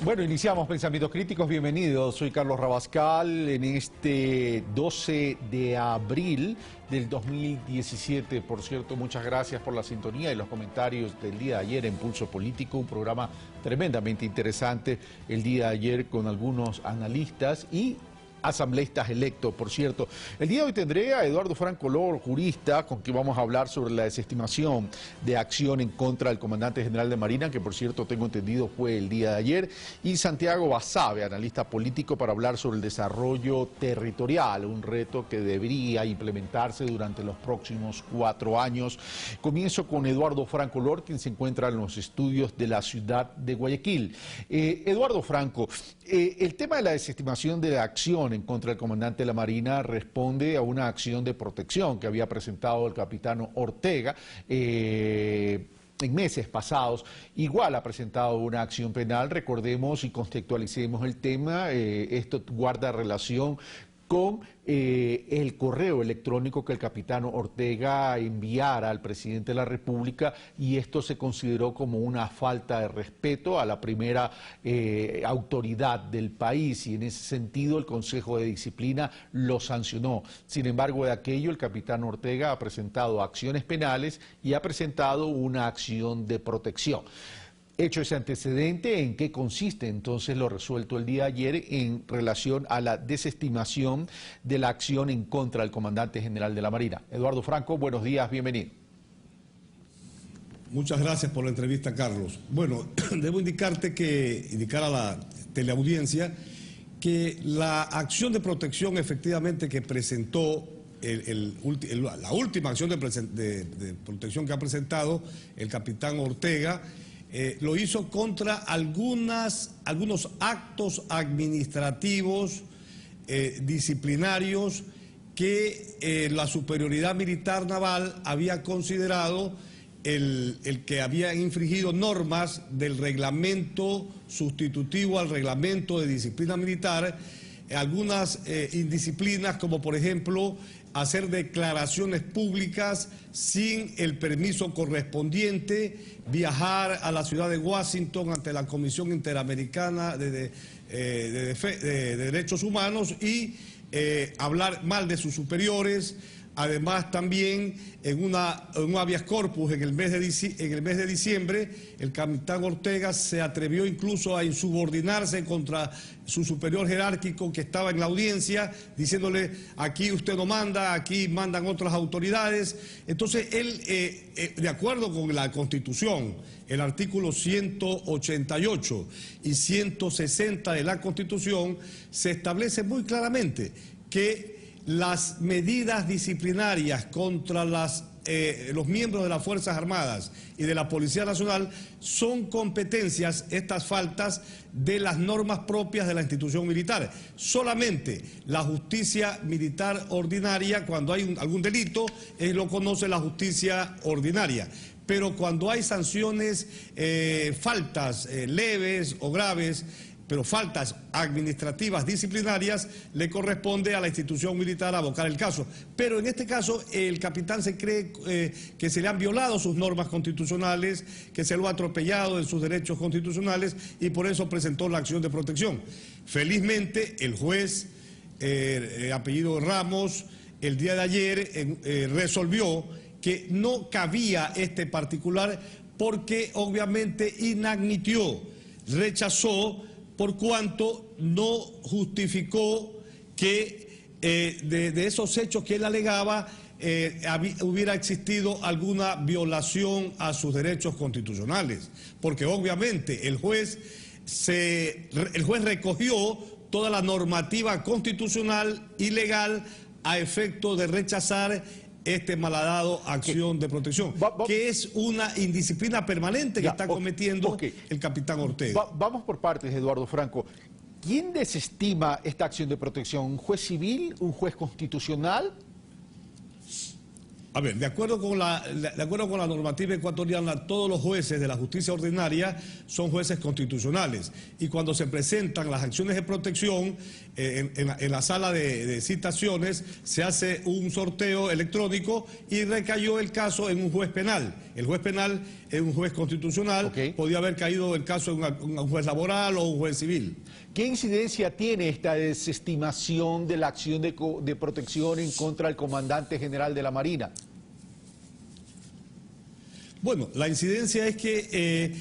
Bueno, iniciamos Pensamientos Críticos, bienvenidos. Soy Carlos Rabascal en este 12 de abril del 2017. Por cierto, muchas gracias por la sintonía y los comentarios del día de ayer en Pulso Político, un programa tremendamente interesante el día de ayer con algunos analistas y asambleístas electos, por cierto. El día de hoy tendré a Eduardo Franco Lor, jurista, con quien vamos a hablar sobre la desestimación de acción en contra del comandante general de Marina, que por cierto tengo entendido fue el día de ayer, y Santiago Basabe, analista político, para hablar sobre el desarrollo territorial, un reto que debería implementarse durante los próximos 4 años. Comienzo con Eduardo Franco Lor, quien se encuentra en los estudios de la ciudad de Guayaquil. Eduardo Franco, el tema de la desestimación de la acción en contra del comandante de la Marina responde a una acción de protección que había presentado el capitán Ortega en meses pasados. Igual ha presentado una acción penal, recordemos y contextualicemos el tema, esto guarda relación con el correo electrónico que el capitán Ortega enviara al presidente de la República, y esto se consideró como una falta de respeto a la primera autoridad del país, y en ese sentido el Consejo de Disciplina lo sancionó. Sin embargo, de aquello el capitán Ortega ha presentado acciones penales y ha presentado una acción de protección. Hecho ese antecedente, ¿en qué consiste entonces lo resuelto el día de ayer en relación a la desestimación de la acción en contra del comandante general de la Marina? Eduardo Franco, buenos días, bienvenido. Muchas gracias por la entrevista, Carlos. Bueno, debo indicar a la teleaudiencia que la acción de protección efectivamente que presentó la última acción de protección que ha presentado el capitán Ortega, lo hizo contra algunos actos administrativos disciplinarios que la superioridad militar naval había considerado el que había infringido normas del reglamento sustitutivo al reglamento de disciplina militar, algunas indisciplinas como por ejemplo hacer declaraciones públicas sin el permiso correspondiente, viajar a la ciudad de Washington ante la Comisión Interamericana de Derechos Humanos y hablar mal de sus superiores. Además, también en un habeas corpus en el mes de diciembre, el capitán Ortega se atrevió incluso a insubordinarse contra su superior jerárquico que estaba en la audiencia, diciéndole: aquí usted no manda, aquí mandan otras autoridades. Entonces, él, de acuerdo con la Constitución, el artículo 188 y 160 de la Constitución, se establece muy claramente que las medidas disciplinarias contra los miembros de las Fuerzas Armadas y de la Policía Nacional son competencias, estas faltas, de las normas propias de la institución militar. Solamente la justicia militar ordinaria, cuando hay algún delito, lo conoce la justicia ordinaria. Pero cuando hay sanciones, faltas leves o graves, pero faltas administrativas disciplinarias, le corresponde a la institución militar abocar el caso. Pero en este caso el capitán se cree que se le han violado sus normas constitucionales, que se lo ha atropellado en sus derechos constitucionales, y por eso presentó la acción de protección. Felizmente el juez, apellido Ramos, el día de ayer resolvió que no cabía este particular porque obviamente inadmitió, rechazó, por cuanto no justificó que de esos hechos que él alegaba hubiera existido alguna violación a sus derechos constitucionales. Porque obviamente el juez recogió toda la normativa constitucional y legal a efecto de rechazar este malhadado acción de protección, que es una indisciplina permanente que está cometiendo el capitán Ortega. Vamos por partes, Eduardo Franco. ¿Quién desestima esta acción de protección? ¿Un juez civil? ¿Un juez constitucional? A ver, de acuerdo con la normativa ecuatoriana, todos los jueces de la justicia ordinaria son jueces constitucionales. Y cuando se presentan las acciones de protección en la sala de citaciones, se hace un sorteo electrónico y recayó el caso en un juez penal. El juez penal es un juez constitucional, okay. Podía haber caído el caso en un juez laboral o un juez civil. ¿Qué incidencia tiene esta desestimación de la acción de protección en contra del comandante general de la Marina? Bueno, la incidencia es que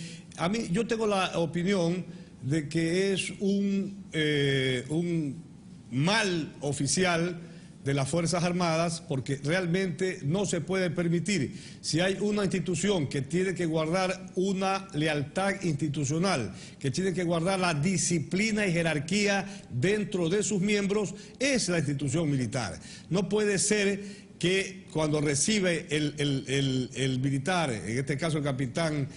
yo tengo la opinión de que es un mal oficial de las Fuerzas Armadas, porque realmente no se puede permitir, si hay una institución que tiene que guardar una lealtad institucional, que tiene que guardar la disciplina y jerarquía dentro de sus miembros, es la institución militar. No puede ser que cuando recibe el militar, en este caso el capitán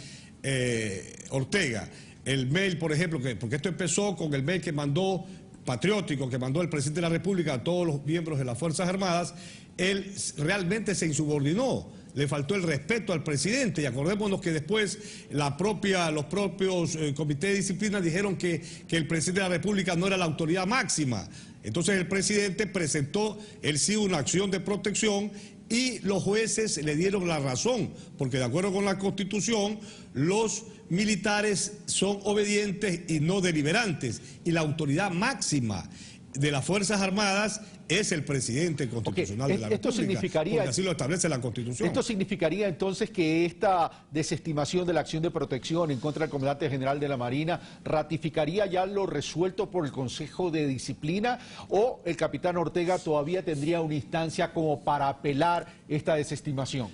Ortega, el mail, por ejemplo, porque esto empezó con el mail que mandó patriótico que mandó el presidente de la República a todos los miembros de las Fuerzas Armadas, él realmente se insubordinó, le faltó el respeto al presidente, y acordémonos que después los propios comités de disciplina dijeron que el presidente de la República no era la autoridad máxima. Entonces el presidente presentó, él sí, una acción de protección y los jueces le dieron la razón, porque de acuerdo con la Constitución, los militares son obedientes y no deliberantes, y la autoridad máxima de las Fuerzas Armadas es el presidente constitucional de la República, porque así lo establece la Constitución. ¿Esto significaría entonces que esta desestimación de la acción de protección en contra del comandante general de la Marina ratificaría ya lo resuelto por el Consejo de Disciplina, o el capitán Ortega todavía tendría una instancia como para apelar esta desestimación?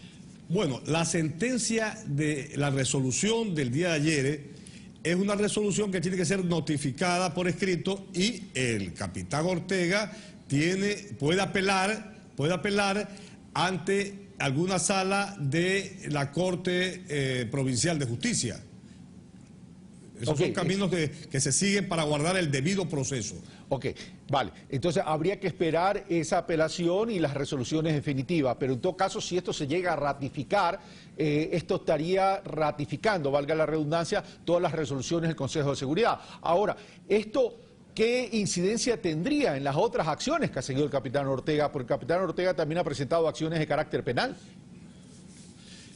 Bueno, la sentencia de la resolución del día de ayer es una resolución que tiene que ser notificada por escrito, y el capitán Ortega puede apelar ante alguna sala de la Corte Provincial de Justicia. Esos son caminos que se siguen para guardar el debido proceso. Ok, vale. Entonces habría que esperar esa apelación y las resoluciones definitivas, pero en todo caso, si esto se llega a ratificar, esto estaría ratificando, valga la redundancia, todas las resoluciones del Consejo de Seguridad. Ahora, ¿qué incidencia tendría en las otras acciones que ha seguido el capitán Ortega? Porque el capitán Ortega también ha presentado acciones de carácter penal.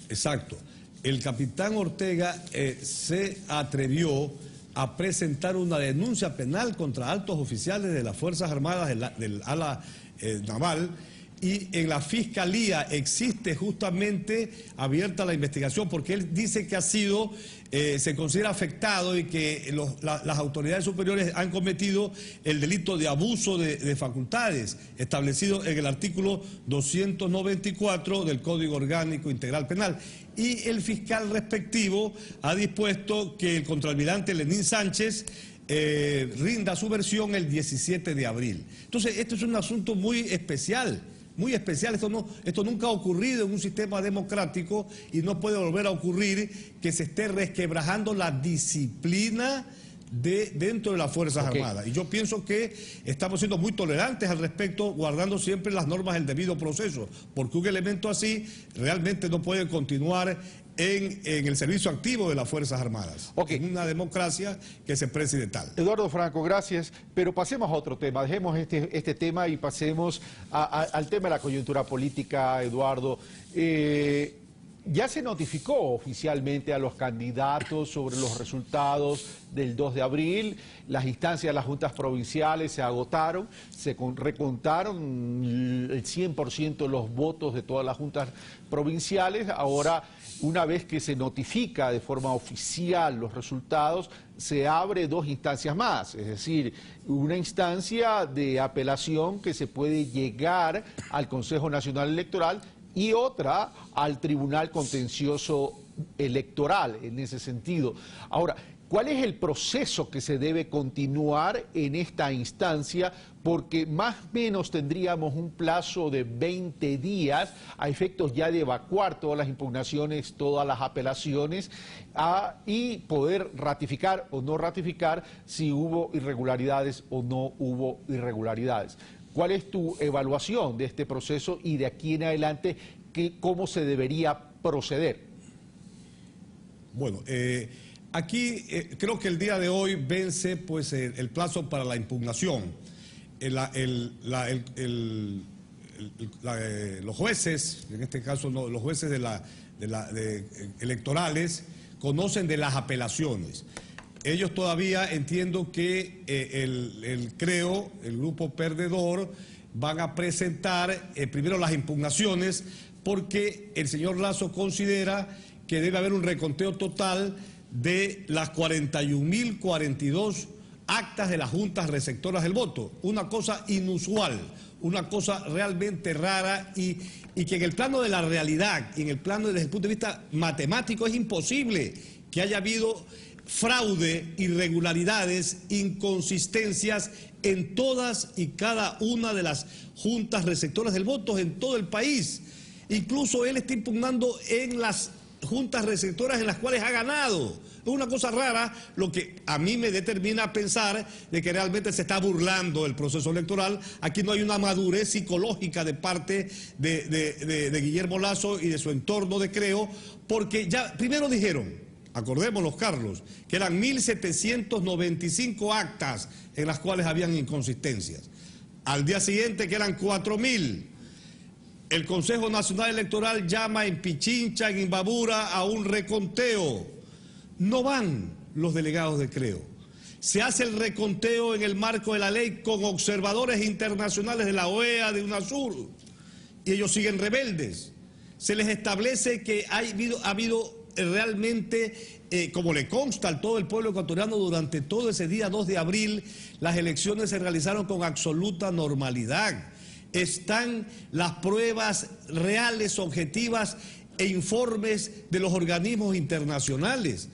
Exacto. El capitán Ortega se atrevió a presentar una denuncia penal contra altos oficiales de las Fuerzas Armadas del ala naval, y en la Fiscalía existe justamente abierta la investigación, porque él dice que se considera afectado y que las autoridades superiores han cometido el delito de abuso de facultades establecido en el artículo 294 del Código Orgánico Integral Penal. Y el fiscal respectivo ha dispuesto que el contraalmirante Lenín Sánchez rinda su versión el 17 de abril. Entonces, esto es un asunto muy especial. Muy especial, esto nunca ha ocurrido en un sistema democrático, y no puede volver a ocurrir que se esté resquebrajando la disciplina dentro de las Fuerzas Armadas. Y yo pienso que estamos siendo muy tolerantes al respecto, guardando siempre las normas del debido proceso, porque un elemento así realmente no puede continuar en el servicio activo de las Fuerzas Armadas. En una democracia que se preside tal. Eduardo Franco, gracias, pero pasemos a otro tema, dejemos este tema y pasemos al tema de la coyuntura política, Eduardo. Ya se notificó oficialmente a los candidatos sobre los resultados del 2 de abril, las instancias de las juntas provinciales se agotaron, se recontaron el 100% de los votos de todas las juntas provinciales. Ahora, una vez que se notifica de forma oficial los resultados, se abre dos instancias más, es decir, una instancia de apelación que se puede llegar al Consejo Nacional Electoral y otra al Tribunal Contencioso Electoral, en ese sentido. Ahora, ¿cuál es el proceso que se debe continuar en esta instancia? Porque más o menos tendríamos un plazo de 20 días a efectos ya de evacuar todas las impugnaciones, todas las apelaciones, y poder ratificar o no ratificar si hubo irregularidades o no hubo irregularidades. ¿Cuál es tu evaluación de este proceso y de aquí en adelante cómo se debería proceder. Bueno, aquí creo que el día de hoy vence pues el plazo para la impugnación. Los jueces, en este caso no, los jueces electorales, conocen de las apelaciones. Ellos todavía entiendo que el grupo perdedor, van a presentar primero las impugnaciones, porque el señor Lasso considera que debe haber un reconteo total de las 41.042 actas de las juntas receptoras del voto. Una cosa inusual, una cosa realmente rara y que en el plano de la realidad y en el plano desde el punto de vista matemático es imposible que haya habido fraude, irregularidades, inconsistencias en todas y cada una de las juntas receptoras del voto en todo el país. Incluso él está impugnando en las juntas receptoras en las cuales ha ganado. Es una cosa rara, lo que a mí me determina a pensar de que realmente se está burlando del proceso electoral. Aquí no hay una madurez psicológica de parte de Guillermo Lasso y de su entorno de Creo, porque ya primero dijeron, acordémonos, Carlos, que eran 1.795 actas en las cuales habían inconsistencias. Al día siguiente que eran 4.000. El Consejo Nacional Electoral llama en Pichincha, en Imbabura, a un reconteo. No van los delegados de Creo. Se hace el reconteo en el marco de la ley con observadores internacionales de la OEA, de UNASUR, y ellos siguen rebeldes. Se les establece que ha habido realmente, como le consta a todo el pueblo ecuatoriano, durante todo ese día 2 de abril, las elecciones se realizaron con absoluta normalidad. Están las pruebas reales, objetivas e informes de los organismos internacionales.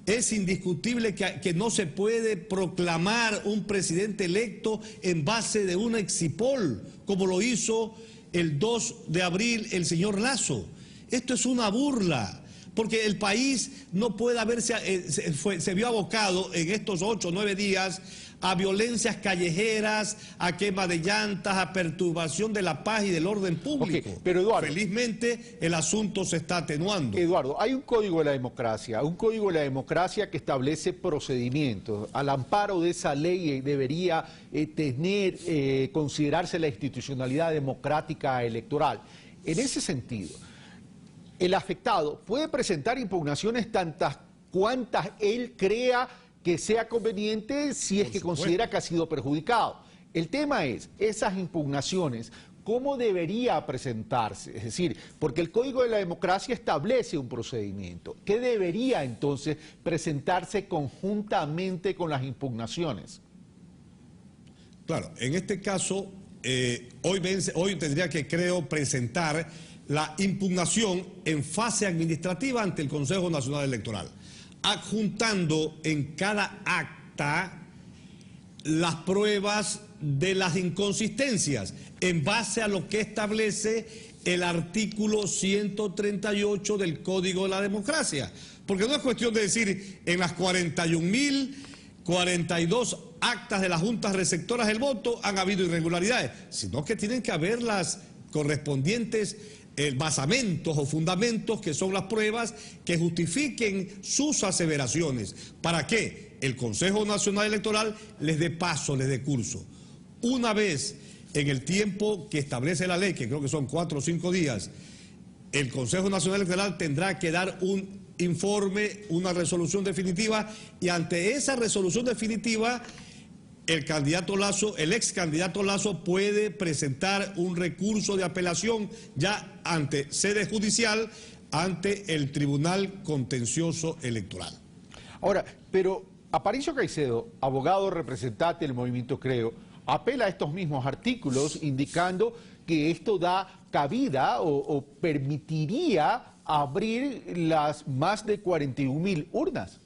Es indiscutible que no se puede proclamar un presidente electo en base de una exipol, como lo hizo el 2 de abril el señor Lasso. Esto es una burla, porque el país no puede se vio abocado en estos 8 o 9 días a violencias callejeras, a quema de llantas, a perturbación de la paz y del orden público. Okay, pero Eduardo, felizmente el asunto se está atenuando. Eduardo, hay un código de la democracia que establece procedimientos. Al amparo de esa ley debería considerarse la institucionalidad democrática electoral. En ese sentido, el afectado puede presentar impugnaciones tantas cuantas él crea que sea conveniente si es que considera que ha sido perjudicado. El tema es, esas impugnaciones, ¿cómo debería presentarse? Es decir, porque el Código de la Democracia establece un procedimiento. ¿Qué debería entonces presentarse conjuntamente con las impugnaciones? Claro, en este caso, hoy tendría que, creo, presentar la impugnación en fase administrativa ante el Consejo Nacional Electoral, adjuntando en cada acta las pruebas de las inconsistencias en base a lo que establece el artículo 138 del Código de la Democracia. Porque no es cuestión de decir en las 41.042 actas de las juntas receptoras del voto han habido irregularidades, sino que tienen que haber las correspondientes basamentos o fundamentos, que son las pruebas que justifiquen sus aseveraciones. ¿Para qué? El Consejo Nacional Electoral les dé paso, les dé curso. Una vez en el tiempo que establece la ley, que creo que son 4 o 5 días, el Consejo Nacional Electoral tendrá que dar un informe, una resolución definitiva, y ante esa resolución definitiva el candidato Lasso, el ex candidato Lasso, puede presentar un recurso de apelación ya ante sede judicial, ante el Tribunal Contencioso Electoral. Ahora, pero Aparicio Caicedo, abogado representante del movimiento Creo, apela a estos mismos artículos indicando que esto da cabida o permitiría abrir las más de 41.000 urnas.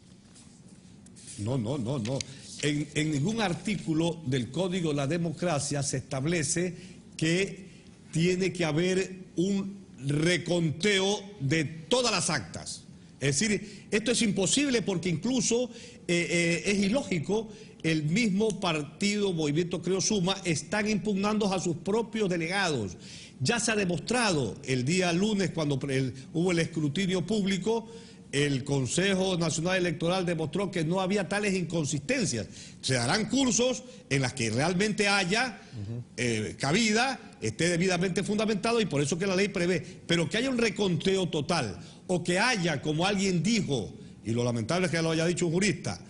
No. En ningún artículo del Código de la Democracia se establece que tiene que haber un reconteo de todas las actas. Es decir, esto es imposible porque incluso es ilógico el mismo partido Movimiento Creo Suma están impugnando a sus propios delegados. Ya se ha demostrado el día lunes cuando hubo el escrutinio público, el Consejo Nacional Electoral demostró que no había tales inconsistencias. Se darán cursos en las que realmente haya cabida, esté debidamente fundamentado, y por eso que la ley prevé. Pero que haya un reconteo total, o que haya, como alguien dijo, y lo lamentable es que lo haya dicho un jurista,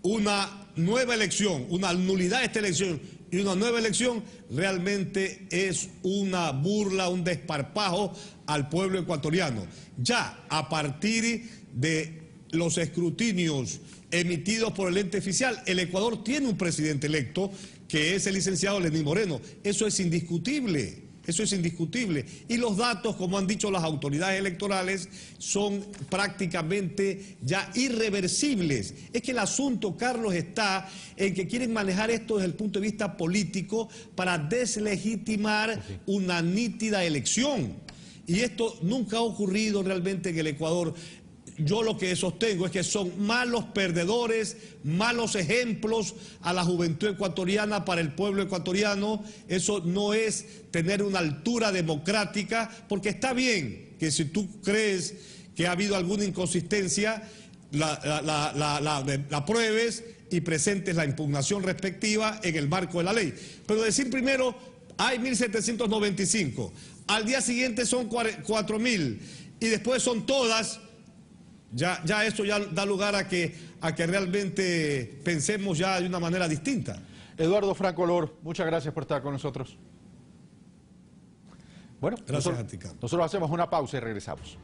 una nueva elección, una nulidad de esta elección y una nueva elección, realmente es una burla, un desparpajo al pueblo ecuatoriano. Ya a partir de los escrutinios emitidos por el ente oficial, el Ecuador tiene un presidente electo que es el licenciado Lenín Moreno. Eso es indiscutible. Eso es indiscutible. Y los datos, como han dicho las autoridades electorales, son prácticamente ya irreversibles. Es que el asunto, Carlos, está en que quieren manejar esto desde el punto de vista político para deslegitimar una nítida elección. Y esto nunca ha ocurrido realmente en el Ecuador. Yo lo que sostengo es que son malos perdedores, malos ejemplos a la juventud ecuatoriana, para el pueblo ecuatoriano. Eso no es tener una altura democrática, porque está bien que si tú crees que ha habido alguna inconsistencia, la pruebes y presentes la impugnación respectiva en el marco de la ley. Pero decir primero, hay 1.795, al día siguiente son 4.000 y después son todas... Ya eso ya da lugar a que realmente pensemos ya de una manera distinta. Eduardo Franco Olor, muchas gracias por estar con nosotros. Bueno, gracias a ti, Carlos. Nosotros hacemos una pausa y regresamos.